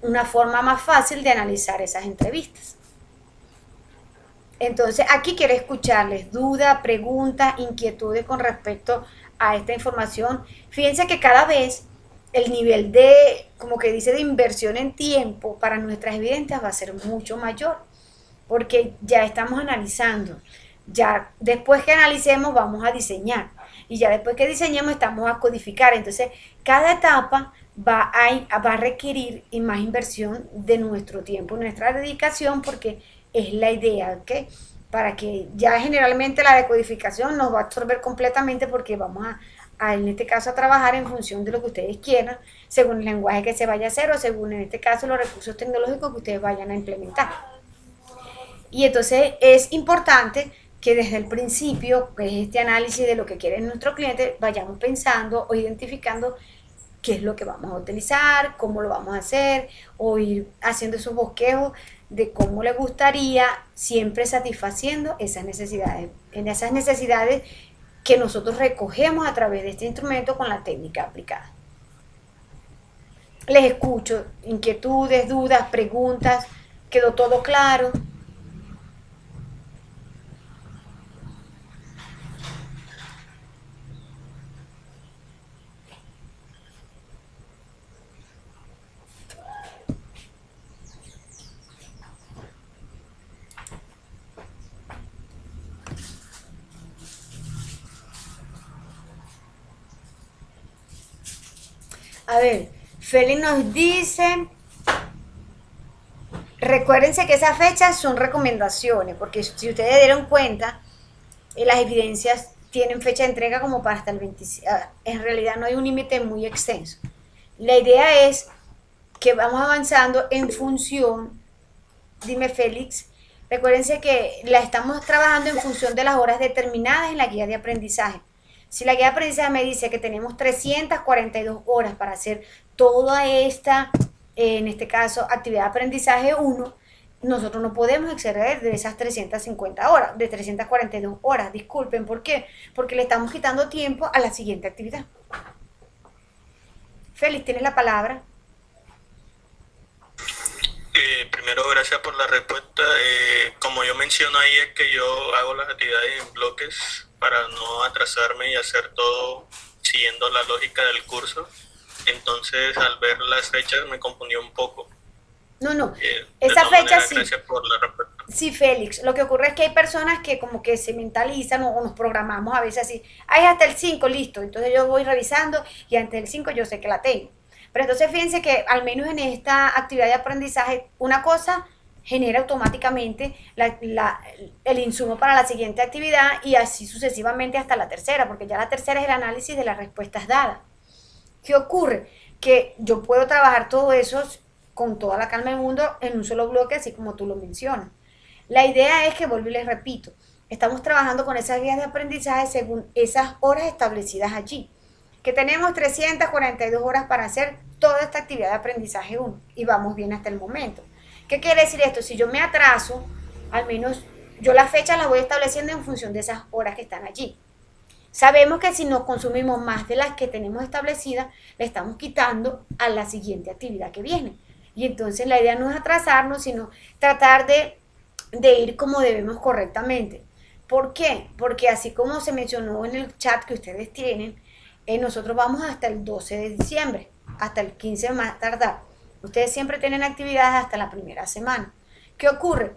una forma más fácil de analizar esas entrevistas. Entonces, aquí quiero escucharles dudas, preguntas, inquietudes con respecto a esta información. Fíjense que cada vez el nivel de, como que dice, de inversión en tiempo para nuestras evidencias va a ser mucho mayor, porque ya estamos analizando. Ya después que analicemos vamos a diseñar. Y ya después que diseñemos estamos a codificar. Entonces, cada etapa va a requerir más inversión de nuestro tiempo, nuestra dedicación, porque es la idea, ¿ok? Para que ya generalmente la decodificación nos va a absorber completamente porque vamos en este caso a trabajar en función de lo que ustedes quieran, según el lenguaje que se vaya a hacer o según en este caso los recursos tecnológicos que ustedes vayan a implementar. Y entonces es importante que desde el principio, que es este análisis de lo que quiere nuestro cliente, vayamos pensando o identificando qué es lo que vamos a utilizar, cómo lo vamos a hacer, o ir haciendo esos bosquejos de cómo le gustaría, siempre satisfaciendo esas necesidades, en esas necesidades que nosotros recogemos a través de este instrumento con la técnica aplicada. Les escucho, inquietudes, dudas, preguntas, ¿quedó todo claro? A ver, Félix nos dice, recuérdense que esas fechas son recomendaciones, porque si ustedes dieron cuenta, las evidencias tienen fecha de entrega como para hasta el 25. En realidad no hay un límite muy extenso. La idea es que vamos avanzando en función, dime Félix, recuérdense que la estamos trabajando en función de las horas determinadas en la guía de aprendizaje. Si la guía de aprendizaje me dice que tenemos 342 horas para hacer toda esta, en este caso, actividad de aprendizaje 1, nosotros no podemos exceder de esas 350 horas, de 342 horas, disculpen, ¿por qué? Porque le estamos quitando tiempo a la siguiente actividad. Félix, tienes la palabra. Primero, gracias por la respuesta. Como yo menciono ahí, es que yo hago las actividades en bloques para no atrasarme y hacer todo siguiendo la lógica del curso. Entonces, al ver las fechas me confundí un poco. No, esa fecha sí. Gracias por la respuesta. Sí, Félix, lo que ocurre es que hay personas que como que se mentalizan o nos programamos a veces así, hay hasta el 5 listo, entonces yo voy revisando y antes del 5 yo sé que la tengo. Pero entonces fíjense que al menos en esta actividad de aprendizaje, una cosa genera automáticamente el insumo para la siguiente actividad y así sucesivamente hasta la tercera, porque ya la tercera es el análisis de las respuestas dadas. ¿Qué ocurre? Que yo puedo trabajar todo eso con toda la calma del mundo en un solo bloque, así como tú lo mencionas. La idea es que, vuelvo y les repito, estamos trabajando con esas guías de aprendizaje según esas horas establecidas allí. Que tenemos 342 horas para hacer toda esta actividad de aprendizaje 1 y vamos bien hasta el momento. ¿Qué quiere decir esto? Si yo me atraso, al menos yo las fechas las voy estableciendo en función de esas horas que están allí. Sabemos que si nos consumimos más de las que tenemos establecidas, le estamos quitando a la siguiente actividad que viene. Y entonces la idea no es atrasarnos, sino tratar de ir como debemos correctamente. ¿Por qué? Porque así como se mencionó en el chat que ustedes tienen, nosotros vamos hasta el 12 de diciembre, hasta el 15 más tardar. Ustedes siempre tienen actividades hasta la primera semana. ¿Qué ocurre?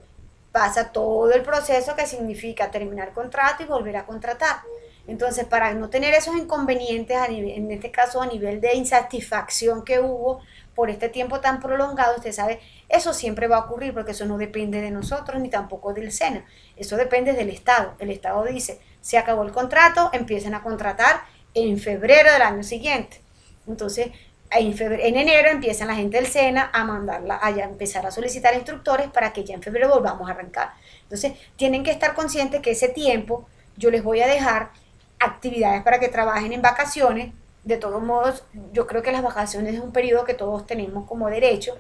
Pasa todo el proceso que significa terminar contrato y volver a contratar. Entonces, para no tener esos inconvenientes, en este caso a nivel de insatisfacción que hubo por este tiempo tan prolongado, usted sabe, eso siempre va a ocurrir porque eso no depende de nosotros ni tampoco del SENA. Eso depende del Estado. El Estado dice, se acabó el contrato, empiecen a contratar en febrero del año siguiente. Entonces, en enero empiezan la gente del SENA a mandarla, a empezar a solicitar instructores para que ya en febrero volvamos a arrancar. Entonces, tienen que estar conscientes que ese tiempo yo les voy a dejar actividades para que trabajen en vacaciones. De todos modos, yo creo que las vacaciones es un periodo que todos tenemos como derecho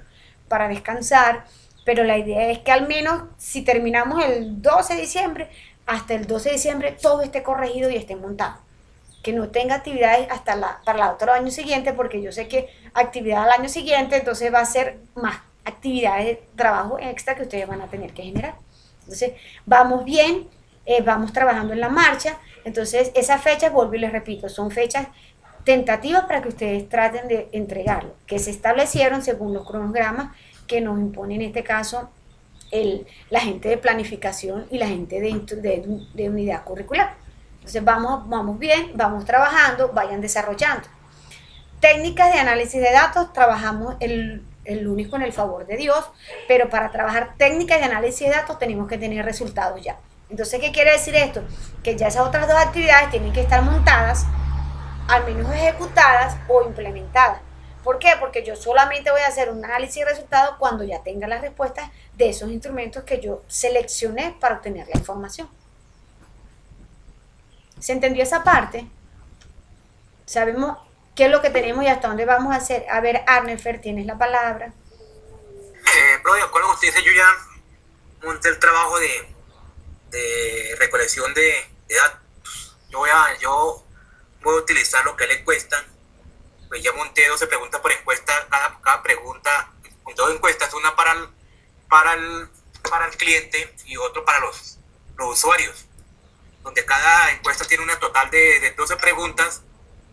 para descansar, pero la idea es que al menos si terminamos el 12 de diciembre, hasta el 12 de diciembre todo esté corregido y esté montado. Que no tenga actividades para el otro año siguiente, porque yo sé que actividad al año siguiente, entonces va a ser más actividades de trabajo extra que ustedes van a tener que generar. Entonces, vamos bien, vamos trabajando en la marcha. Entonces, esas fechas, vuelvo y les repito, son fechas tentativas para que ustedes traten de entregarlo, que se establecieron según los cronogramas que nos impone en este caso la gente de planificación y la gente de unidad curricular. Entonces vamos bien, vamos trabajando, vayan desarrollando. Técnicas de análisis de datos, trabajamos el lunes con el favor de Dios, pero para trabajar técnicas de análisis de datos tenemos que tener resultados ya. Entonces, ¿qué quiere decir esto? Que ya esas otras dos actividades tienen que estar montadas, al menos ejecutadas o implementadas. ¿Por qué? Porque yo solamente voy a hacer un análisis de resultados cuando ya tenga las respuestas de esos instrumentos que yo seleccioné para obtener la información. ¿Se entendió esa parte? Sabemos qué es lo que tenemos y hasta dónde vamos a hacer. A ver, Arnefer, tienes la palabra. Bro, de acuerdo con usted dice, yo ya monté el trabajo de recolección de datos. Yo voy a utilizar lo que es la encuesta. Pues ya monté 12 preguntas por encuesta. Cada pregunta, con dos encuestas, una para el cliente y otro para los usuarios, donde cada encuesta tiene una total de 12 preguntas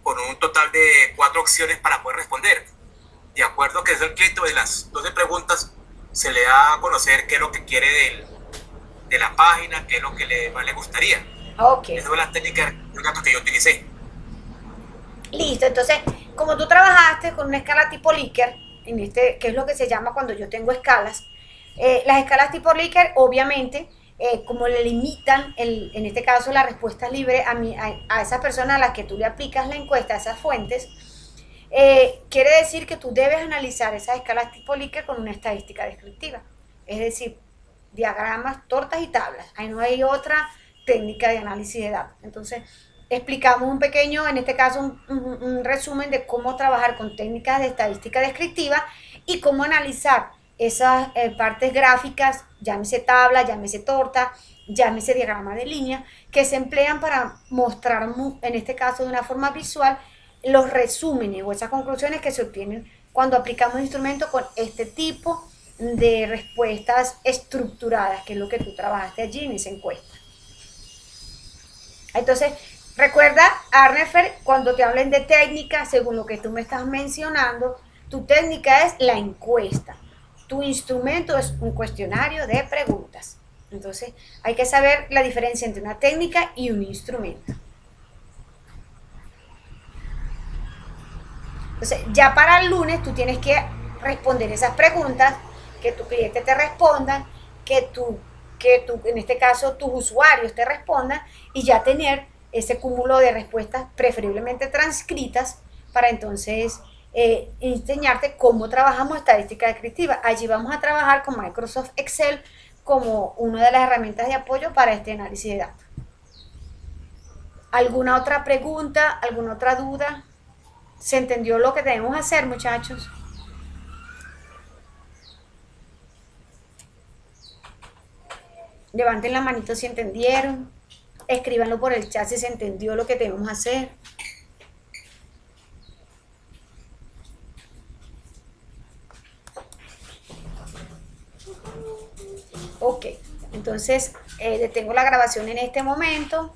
con un total de 4 opciones para poder responder. De acuerdo a que es el cliente, de las 12 preguntas se le da a conocer qué es lo que quiere de la página, qué es lo que más le gustaría. Okay. Esa fue la técnica de datos que yo utilicé. Listo, entonces, como tú trabajaste con una escala tipo Likert, que es lo que se llama cuando yo tengo escalas, las escalas tipo Likert, obviamente, como le limitan, en este caso, la respuesta libre a esas personas a las que tú le aplicas la encuesta, a esas fuentes, quiere decir que tú debes analizar esas escalas tipo Likert con una estadística descriptiva. Es decir, diagramas, tortas y tablas. Ahí no hay otra técnica de análisis de datos. Entonces, explicamos un pequeño, en este caso, un resumen de cómo trabajar con técnicas de estadística descriptiva y cómo analizar esas partes gráficas, llámese tabla, llámese torta, llámese diagrama de línea, que se emplean para mostrar, en este caso de una forma visual, los resúmenes o esas conclusiones que se obtienen cuando aplicamos instrumentos con este tipo de respuestas estructuradas, que es lo que tú trabajaste allí en esa encuesta. Entonces, recuerda, Arnefer, cuando te hablen de técnica, según lo que tú me estás mencionando, tu técnica es la encuesta. Tu instrumento es un cuestionario de preguntas. Entonces, hay que saber la diferencia entre una técnica y un instrumento. Entonces, ya para el lunes tú tienes que responder esas preguntas, que tu cliente te responda, que en este caso tus usuarios te respondan y ya tener ese cúmulo de respuestas preferiblemente transcritas para entonces enseñarte cómo trabajamos estadística descriptiva. Allí vamos a trabajar con Microsoft Excel como una de las herramientas de apoyo para este análisis de datos. ¿Alguna otra pregunta? ¿Alguna otra duda? ¿Se entendió lo que debemos hacer, muchachos? Levanten la manito si entendieron. Escríbanlo por el chat si se entendió lo que debemos hacer. Ok, entonces detengo la grabación en este momento.